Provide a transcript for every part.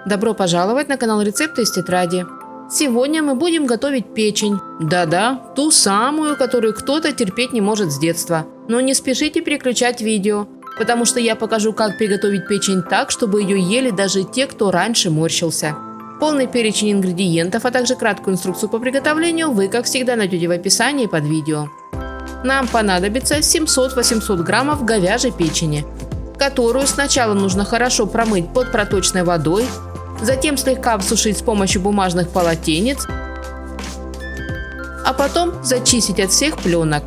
Добро пожаловать на канал Рецепты из тетради. Сегодня мы будем готовить печень. Да-да, ту самую, которую кто-то терпеть не может с детства. Но не спешите переключать видео, потому что я покажу, как приготовить печень так, чтобы ее ели даже те, кто раньше морщился. Полный перечень ингредиентов, а также краткую инструкцию по приготовлению вы, как всегда, найдете в описании под видео. Нам понадобится 700-800 граммов говяжьей печени, которую сначала нужно хорошо промыть под проточной водой, затем слегка обсушить с помощью бумажных полотенец, а потом зачистить от всех пленок.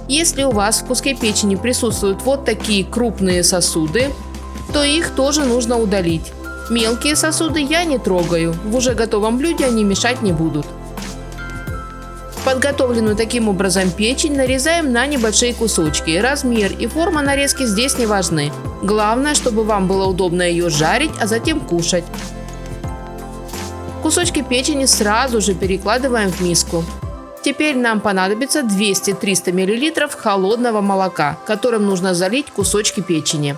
Если у вас в куске печени присутствуют вот такие крупные сосуды, то их тоже нужно удалить. Мелкие сосуды я не трогаю, в уже готовом блюде они мешать не будут. Подготовленную таким образом печень нарезаем на небольшие кусочки. Размер и форма нарезки здесь не важны. Главное, чтобы вам было удобно ее жарить, а затем кушать. Кусочки печени сразу же перекладываем в миску. Теперь нам понадобится 200-300 мл холодного молока, которым нужно залить кусочки печени.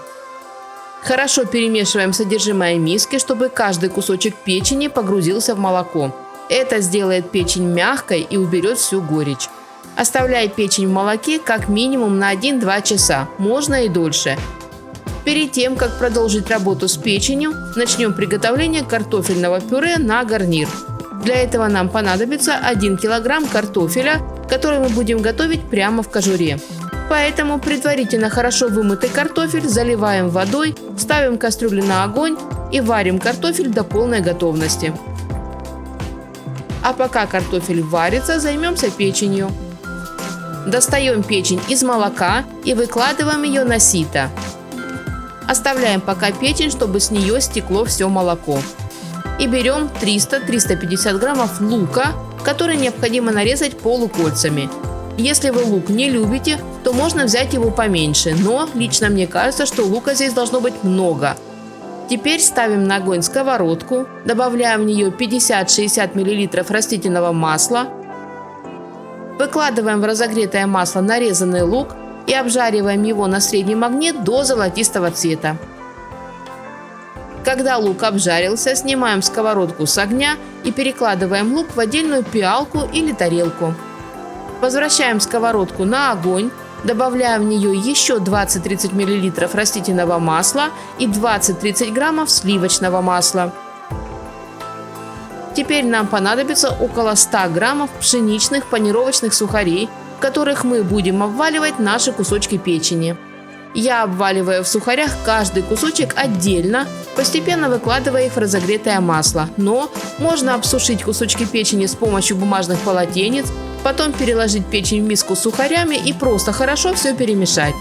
Хорошо перемешиваем содержимое миски, чтобы каждый кусочек печени погрузился в молоко. Это сделает печень мягкой и уберет всю горечь. Оставляй печень в молоке как минимум на 1-2 часа, можно и дольше. Перед тем, как продолжить работу с печенью, начнем приготовление картофельного пюре на гарнир. Для этого нам понадобится 1 кг картофеля, который мы будем готовить прямо в кожуре. Поэтому предварительно хорошо вымытый картофель заливаем водой, ставим кастрюлю на огонь и варим картофель до полной готовности. А пока картофель варится, займемся печенью. Достаем печень из молока и выкладываем ее на сито. Оставляем пока печень, чтобы с нее стекло все молоко. И берем 300-350 граммов лука, который необходимо нарезать полукольцами. Если вы лук не любите, то можно взять его поменьше, но лично мне кажется, что лука здесь должно быть много. Теперь ставим на огонь сковородку, добавляем в нее 50-60 мл растительного масла, выкладываем в разогретое масло нарезанный лук и обжариваем его на среднем огне до золотистого цвета. Когда лук обжарился, снимаем сковородку с огня и перекладываем лук в отдельную пиалку или тарелку. Возвращаем сковородку на огонь. Добавляем в нее еще 20-30 мл растительного масла и 20-30 граммов сливочного масла. Теперь нам понадобится около 100 граммов пшеничных панировочных сухарей, в которых мы будем обваливать наши кусочки печени. Я обваливаю в сухарях каждый кусочек отдельно, постепенно выкладывая их в разогретое масло. Но можно обсушить кусочки печени с помощью бумажных полотенец, потом переложить печень в миску с сухарями и просто хорошо все перемешать.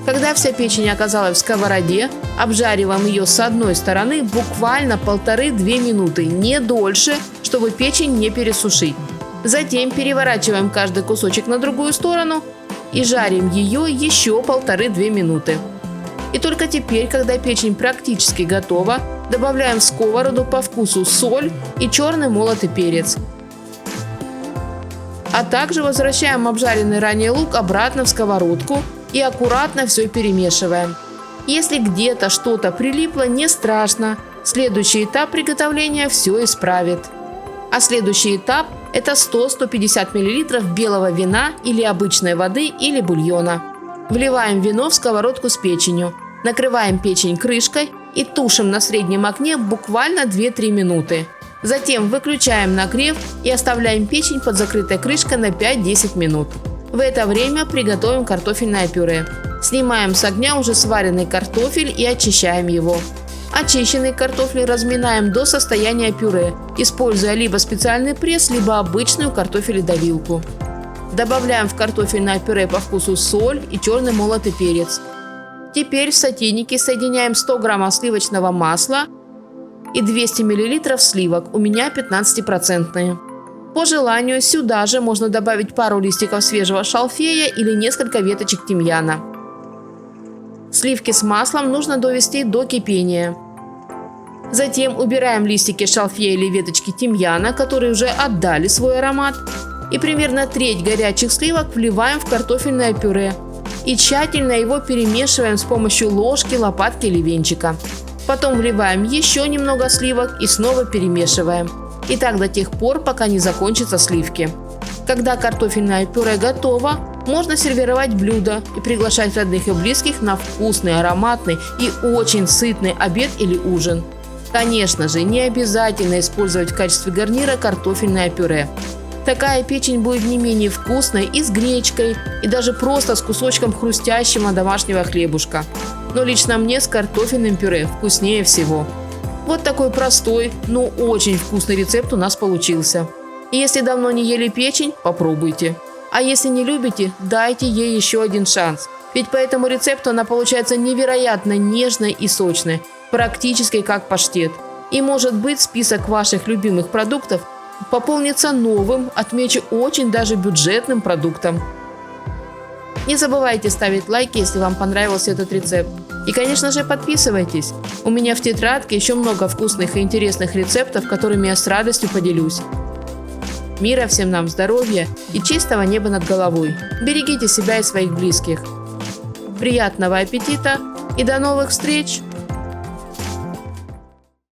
Когда вся печень оказалась в сковороде, обжариваем ее с одной стороны буквально 1,5-2 минуты, не дольше, чтобы печень не пересушить. Затем переворачиваем каждый кусочек на другую сторону и жарим ее еще 1,5-2 минуты. И только теперь, когда печень практически готова, добавляем в сковороду по вкусу соль и черный молотый перец. А также возвращаем обжаренный ранее лук обратно в сковородку и аккуратно все перемешиваем. Если где-то что-то прилипло, не страшно. Следующий этап приготовления все исправит. А следующий этап – это 100-150 мл белого вина или обычной воды или бульона. Вливаем вино в сковородку с печенью, накрываем печень крышкой и тушим на среднем огне буквально 2-3 минуты. Затем выключаем нагрев и оставляем печень под закрытой крышкой на 5-10 минут. В это время приготовим картофельное пюре. Снимаем с огня уже сваренный картофель и очищаем его. Очищенный картофель разминаем до состояния пюре, используя либо специальный пресс, либо обычную картофеледовилку. Добавляем в картофельное пюре по вкусу соль и черный молотый перец. Теперь в сотейнике соединяем 100 граммов сливочного масла и 200 мл сливок, у меня 15%. По желанию сюда же можно добавить пару листиков свежего шалфея или несколько веточек тимьяна. Сливки с маслом нужно довести до кипения. Затем убираем листики шалфея или веточки тимьяна, которые уже отдали свой аромат, и примерно треть горячих сливок вливаем в картофельное пюре. и тщательно его перемешиваем с помощью ложки, лопатки или венчика. Потом вливаем еще немного сливок и снова перемешиваем. И так до тех пор, пока не закончатся сливки. Когда картофельное пюре готово, можно сервировать блюдо и приглашать родных и близких на вкусный, ароматный и очень сытный обед или ужин. Конечно же, не обязательно использовать в качестве гарнира картофельное пюре. Такая печень будет не менее вкусной и с гречкой, и даже просто с кусочком хрустящего домашнего хлебушка. Но лично мне с картофельным пюре вкуснее всего. Вот такой простой, но очень вкусный рецепт у нас получился. И если давно не ели печень, попробуйте. А если не любите, дайте ей еще один шанс. Ведь по этому рецепту она получается невероятно нежной и сочной, практически как паштет. И может быть, список ваших любимых продуктов пополнится новым, отмечу очень даже бюджетным продуктом. Не забывайте ставить лайки, если вам понравился этот рецепт. И, конечно же, подписывайтесь. У меня в тетрадке еще много вкусных и интересных рецептов, которыми я с радостью поделюсь. Мира всем нам, здоровья и чистого неба над головой. Берегите себя и своих близких. Приятного аппетита и до новых встреч!